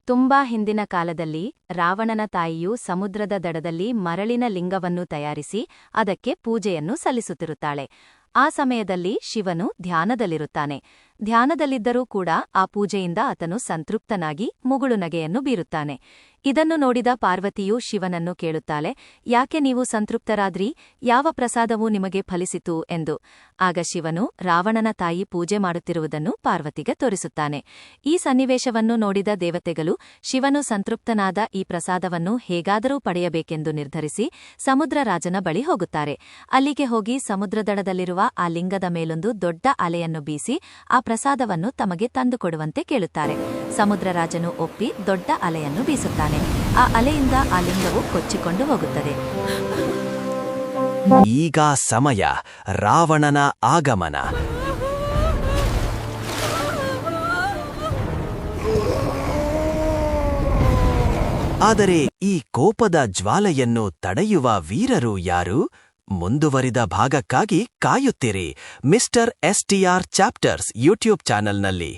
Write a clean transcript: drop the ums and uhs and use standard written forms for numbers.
ತುಂಬಾ ಹಿಂದಿನ ಕಾಲದಲ್ಲಿ ರಾವಣನ ತಾಯಿಯು ಸಮುದ್ರದ ದಡದಲ್ಲಿ ಮರಳಿನ ಲಿಂಗವನ್ನು ತಯಾರಿಸಿ ಅದಕ್ಕೆ ಪೂಜೆಯನ್ನು ಸಲ್ಲಿಸುತ್ತಿರುತ್ತಾಳೆ. ಆ ಸಮಯದಲ್ಲಿ ಶಿವನು ಧ್ಯಾನದಲ್ಲಿರುತ್ತಾನೆ. ಧ್ಯಾನದಲ್ಲಿದ್ದರೂ ಕೂಡ ಆ ಪೂಜೆಯಿಂದ ಆತನು ಸಂತೃಪ್ತನಾಗಿ ಮುಗುಳುನಗೆಯನ್ನು ಬೀರುತ್ತಾನೆ. ಇದನ್ನು ನೋಡಿದ ಪಾರ್ವತಿಯು ಶಿವನನ್ನು ಕೇಳುತ್ತಾಳೆ, ಯಾಕೆ ನೀವು ಸಂತೃಪ್ತರಾದ್ರಿ? ಯಾವ ಪ್ರಸಾದವೂ ನಿಮಗೆ ಫಲಿಸಿತು ಎಂದು. ಆಗ ಶಿವನು ರಾವಣನ ತಾಯಿ ಪೂಜೆ ಮಾಡುತ್ತಿರುವುದನ್ನು ಪಾರ್ವತಿಗೆ ತೋರಿಸುತ್ತಾನೆ. ಈ ಸನ್ನಿವೇಶವನ್ನು ನೋಡಿದ ದೇವತೆಗಳು ಶಿವನು ಸಂತೃಪ್ತನಾದ ಈ ಪ್ರಸಾದವನ್ನು ಹೇಗಾದರೂ ಪಡೆಯಬೇಕೆಂದು ನಿರ್ಧರಿಸಿ ಸಮುದ್ರ ರಾಜನ ಬಳಿ ಹೋಗುತ್ತಾರೆ. ಅಲ್ಲಿಗೆ ಹೋಗಿ ಸಮುದ್ರದಡದಲ್ಲಿರುವ ಆ ಲಿಂಗದ ಮೇಲೊಂದು ದೊಡ್ಡ ಅಲೆಯನ್ನು ಬೀಸಿ ಆ ಪ್ರಸಾದವನ್ನು ತಮಗೆ ತಂದುಕೊಡುವಂತೆ ಕೇಳುತ್ತಾರೆ. ಸಮುದ್ರ ರಾಜನು ಒಪ್ಪಿ ದೊಡ್ಡ ಅಲೆಯನ್ನು ಬೀಸುತ್ತಾನೆ. ಆ ಅಲೆಯಿಂದ ಆ ಲಿಂಗವು ಕೊಚ್ಚಿಕೊಂಡು ಹೋಗುತ್ತದೆ. ಈಗ ಸಮಯ ರಾವಣನ ಆಗಮನ. ಆದರೆ ಈ ಕೋಪದ ಜ್ವಾಲೆಯನ್ನು ತಡೆಯುವ ವೀರರು ಯಾರು? ಮುಂದುವರಿದ ಭಾಗಕ್ಕಾಗಿ ಕಾಯುತ್ತಿರಿ ಮಿಸ್ಟರ್ STR ಚಾಪ್ಟರ್ಸ್ ಯೂಟ್ಯೂಬ್ ಚಾನೆಲ್ನಲ್ಲಿ.